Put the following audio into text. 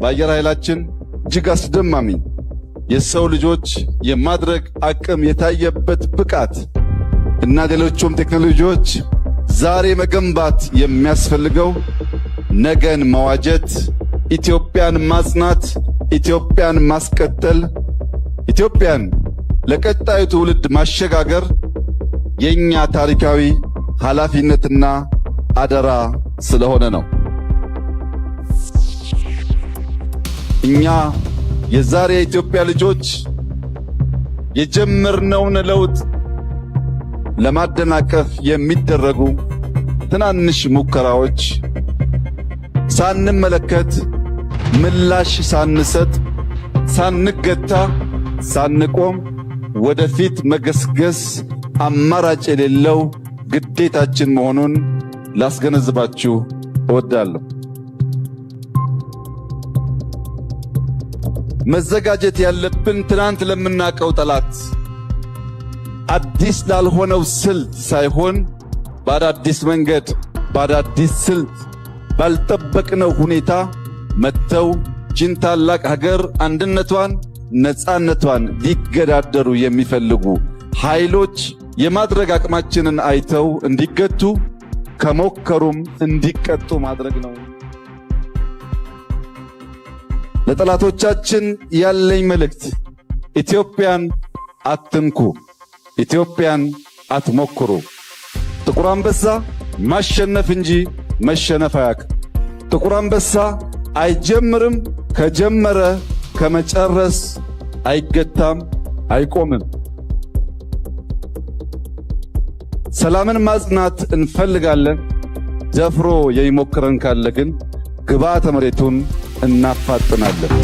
በአየር ኃይላችን እጅግ አስደማሚ የሰው ልጆች የማድረግ አቅም የታየበት ብቃት እና ሌሎችም ቴክኖሎጂዎች ዛሬ መገንባት የሚያስፈልገው ነገን መዋጀት፣ ኢትዮጵያን ማጽናት፣ ኢትዮጵያን ማስቀጠል፣ ኢትዮጵያን ለቀጣዩ ትውልድ ማሸጋገር የኛ ታሪካዊ ኃላፊነትና አደራ ስለሆነ ነው። እኛ የዛሬ የኢትዮጵያ ልጆች የጀመርነውን ለውጥ ለማደናቀፍ የሚደረጉ ትናንሽ ሙከራዎች ሳንመለከት፣ ምላሽ ሳንሰጥ፣ ሳንገታ፣ ሳንቆም ወደፊት መገስገስ አማራጭ የሌለው ግዴታችን መሆኑን ላስገነዝባችሁ እወዳለሁ። መዘጋጀት ያለብን ትናንት ለምናቀው ጠላት አዲስ ላልሆነው ስልት ሳይሆን በአዳዲስ መንገድ በአዳዲስ ስልት ባልጠበቅነው ሁኔታ መጥተው ጅን ታላቅ ሀገር አንድነቷን ነፃነቷን ሊገዳደሩ የሚፈልጉ ኃይሎች የማድረግ አቅማችንን አይተው እንዲገቱ ከሞከሩም እንዲቀጡ ማድረግ ነው። ለጠላቶቻችን ያለኝ መልእክት ኢትዮጵያን አትንኩ፣ ኢትዮጵያን አትሞክሩ። ጥቁር አንበሳ ማሸነፍ እንጂ መሸነፍ አያውቅም። ጥቁር አንበሳ አይጀምርም፣ ከጀመረ ከመጨረስ አይገታም፣ አይቆምም። ሰላምን ማጽናት እንፈልጋለን። ደፍሮ የሚሞክረን ካለ ግን ግብዓተ መሬቱን እናፋጥናለን።